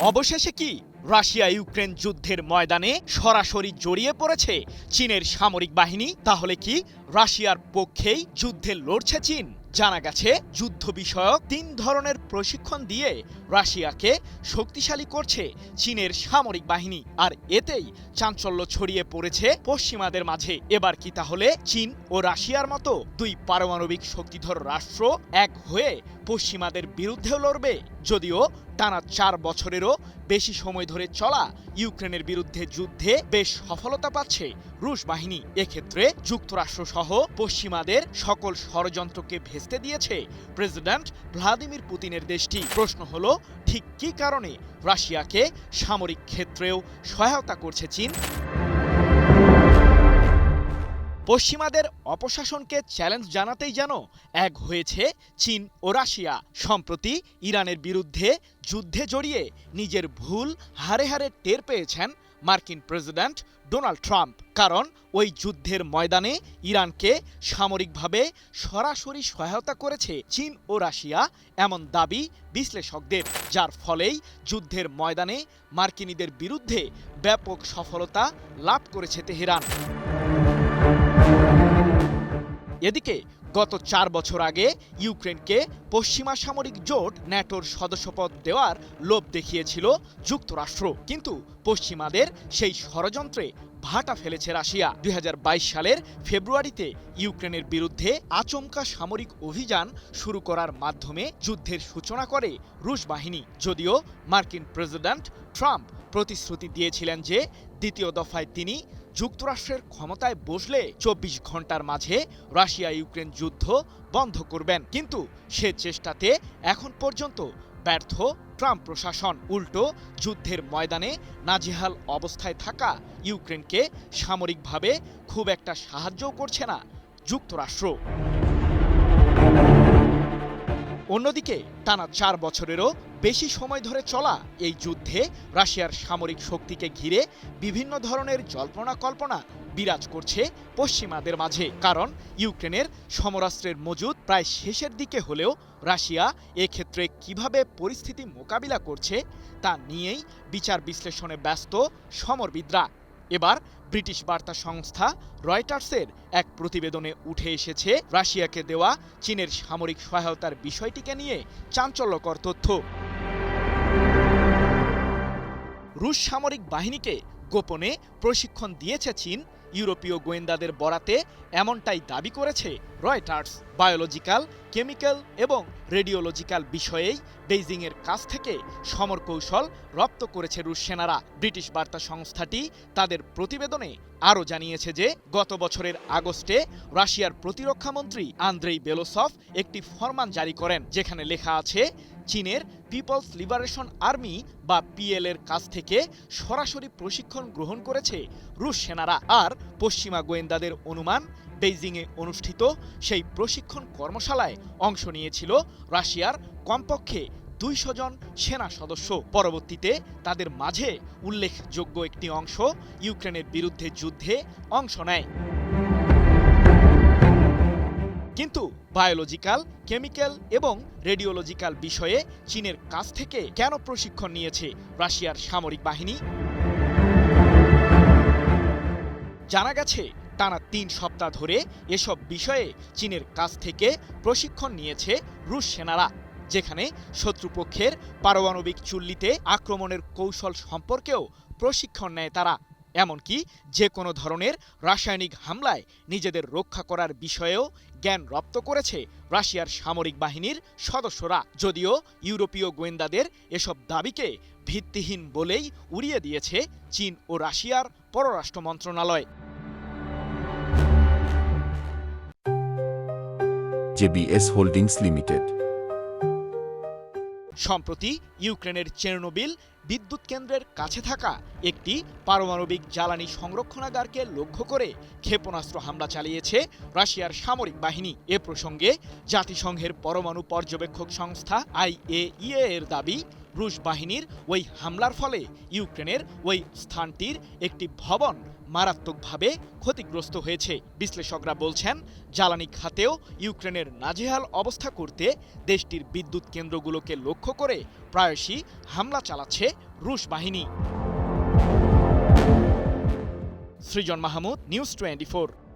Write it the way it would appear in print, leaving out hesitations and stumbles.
অবশেষে কি Russia Ukraine যুদ্ধের ময়দানে সরাসরি জড়িয়ে পড়েছে চীনের সামরিক বাহিনী? তাহলে কি রাশিয়ার পক্ষেই যুদ্ধে লড়ছে চীন? জানা গেছে যুদ্ধ বিষয়ক ৩ ধরনের প্রশিক্ষণ দিয়ে রাশিয়াকে শক্তিশালী করছে চীনের সামরিক বাহিনী, আর এতেই চাঞ্চল্য ছড়িয়ে পড়েছে পশ্চিমাদের মাঝে। এবার কি তাহলে চীন ও রাশিয়ার মতো দুই পারমাণবিক শক্তিধর রাষ্ট্র এক হয়ে পশ্চিমাদের বিরুদ্ধেও লড়বে? যদিও টানা ৪ বছরেরও বেশি সময় ধরে চলা ইউক্রেনের বিরুদ্ধে যুদ্ধে বেশ সফলতা পাচ্ছে রুশ বাহিনী। এক্ষেত্রে যুক্তরাষ্ট্র সহ পশ্চিমাদের সকল ষড়যন্ত্রকে ভেস্তে দিয়েছে প্রেসিডেন্ট ভ্লাদিমির পুতিনের দেশটি। প্রশ্ন হলো, ঠিক কী কারণে রাশিয়াকে সামরিক ক্ষেত্রেও সহায়তা করছে চীন? পশ্চিমাদের অপশাসনকে চ্যালেঞ্জ জানাতেই যেন এক হয়েছে চীন ও রাশিয়া। সম্প্রতি ইরানের বিরুদ্ধে যুদ্ধে জড়িয়ে নিজের ভুল হারে হারে টের পেয়েছেন মার্কিন প্রেসিডেন্ট ডোনাল্ড ট্রাম্প। কারণ ওই যুদ্ধের ময়দানে ইরানকে সামরিকভাবে সরাসরি সহায়তা করেছে চীন ও রাশিয়া, এমন দাবি বিশ্লেষকদের, যার ফলেই যুদ্ধের ময়দানে মার্কিনীদের বিরুদ্ধে ব্যাপক সফলতা লাভ করেছে তেহরান। এদিকে গত ৪ বছর আগে ইউক্রেনকে পশ্চিমা সামরিক জোট ন্যাটোর সদস্যপদ দেওয়ার লোভ দেখিয়েছিল যুক্তরাষ্ট্র, কিন্তু পশ্চিমাদের সেই ষড়যন্ত্রে ভাটা ফেলেছে রাশিয়া। ২০২২ সালের ফেব্রুয়ারিতে ইউক্রেনের বিরুদ্ধে আচমকা সামরিক অভিযান শুরু করার মাধ্যমে যুদ্ধের সূচনা করে রুশ বাহিনী। যদিও মার্কিন প্রেসিডেন্ট ট্রাম্প প্রতিশ্রুতি দিয়েছিলেন যে দ্বিতীয় দফায় তিনি যুক্তরাষ্ট্রের ক্ষমতায় বসলে ২৪ ঘন্টার মাঝে রাশিয়া ইউক্রেন যুদ্ধ বন্ধ করবেন, কিন্তু সে চেষ্টাতে এখন পর্যন্ত ব্যর্থ ট্রাম্প প্রশাসন। উল্টো যুদ্ধের ময়দানে নাজেহাল অবস্থায় থাকা ইউক্রেনকে সামরিকভাবে খুব একটা সাহায্যও করছে না যুক্তরাষ্ট্র। অন্যদিকে টানা ৪ বছরেরও বেশি সময় ধরে চলা এই যুদ্ধে রাশিয়ার সামরিক শক্তিকে ঘিরে বিভিন্ন ধরনের জল্পনা কল্পনা বিরাজ করছে পশ্চিমাদের মাঝে। কারণ ইউক্রেনের সমরাস্ত্রের মজুদ প্রায় শেষের দিকে হলেও রাশিয়া এক্ষেত্রে কিভাবে পরিস্থিতি মোকাবিলা করছে তা নিয়েই বিচার বিশ্লেষণে ব্যস্ত সমরবিদরা। এবার ব্রিটিশ বার্তা সংস্থা রয়টার্সের এক প্রতিবেদনে উঠে এসেছে রাশিয়াকে দেওয়া চীনের সামরিক সহায়তার বিষয়টিকে নিয়ে চাঞ্চল্যকর তথ্য। রুশ সামরিক বাহিনীকে গোপনে প্রশিক্ষণ দিয়েছে চীন, ইউরোপীয় গোয়েন্দাদের বরাতে এমনটাই দাবি করেছে রয়টার্স। বায়োলজিক্যাল, কেমিক্যাল এবং রেডিওলজিক্যাল বিষয়েই বেইজিংয়ের কাছ থেকে সমর কৌশল রপ্ত করেছে রুশ সেনারা। ব্রিটিশ বার্তা সংস্থাটি তাদের প্রতিবেদনে আরও জানিয়েছে যে গত বছরের আগস্টে রাশিয়ার প্রতিরক্ষামন্ত্রী আন্দ্রেই বেলোসভ একটি ফরমান জারি করেন, যেখানে লেখা আছে চীনের পিপলস লিবারেশন আর্মি বা পিএল এর কাছ থেকে সরাসরি প্রশিক্ষণ গ্রহণ করেছে রুশ সেনারা। আর পশ্চিমা গোয়েন্দাদের অনুমান, বেইজিংয়ে অনুষ্ঠিত সেই প্রশিক্ষণ কর্মশালায় অংশ নিয়েছিল রাশিয়ার কমপক্ষে ২০০ জন সেনা সদস্য। পরবর্তীতে তাদের মাঝে উল্লেখযোগ্য একটি অংশ ইউক্রেনের বিরুদ্ধে যুদ্ধে অংশ নেয়। কিন্তু বায়োলজিক্যাল, কেমিক্যাল এবং রেডিওলজিক্যাল বিষয়ে চীনের কাছ থেকে কেন প্রশিক্ষণ নিয়েছে রাশিয়ার সামরিক বাহিনী? জানা গেছে টানা ৩ সপ্তাহ ধরে এসব বিষয়ে চীনের কাছ থেকে প্রশিক্ষণ নিয়েছে রুশ সেনারা, যেখানে শত্রুপক্ষের পারমাণবিক চুল্লিতে আক্রমণের কৌশল সম্পর্কেও প্রশিক্ষণ নেয় তারা। এমনকি যে কোনো ধরনের রাসায়নিক হামলায় নিজেদের রক্ষা করার বিষয়েও জ্ঞান রপ্ত করেছে রাশিয়ার সামরিক বাহিনীর সদস্যরা। যদিও ইউরোপীয় গোয়েন্দাদের এসব দাবিকে ভিত্তিহীন বলেই উড়িয়ে দিয়েছে চীন ও রাশিয়ার পররাষ্ট্র মন্ত্রণালয়। জেবিএস হোল্ডিংস লিমিটেড সম্প্রতি ইউক্রেনের চেরনোবিল বিদ্যুৎ কেন্দ্রের কাছে থাকা একটি পারমাণবিক জ্বালানি সংরক্ষণাগারকে লক্ষ্য করে ক্ষেপণাস্ত্র হামলা চালিয়েছে রাশিয়ার সামরিক বাহিনী। এ প্রসঙ্গে জাতিসংঘের পরমাণু পর্যবেক্ষক সংস্থা IAEA এর দাবি, রুশ বাহিনীর ওই হামলার ফলে ইউক্রেনের ওই স্থানটির একটি ভবন মারাত্মকভাবে ক্ষতিগ্রস্ত হয়েছে। বিশ্লেষকরা বলছেন, জ্বালানি খাতেও ইউক্রেনের নাজেহাল অবস্থা করতে দেশটির বিদ্যুৎ কেন্দ্রগুলোকে লক্ষ্য করে প্রায়শই হামলা চালাচ্ছে রুশ বাহিনী। সৃজন মাহমুদ, নিউজ 24।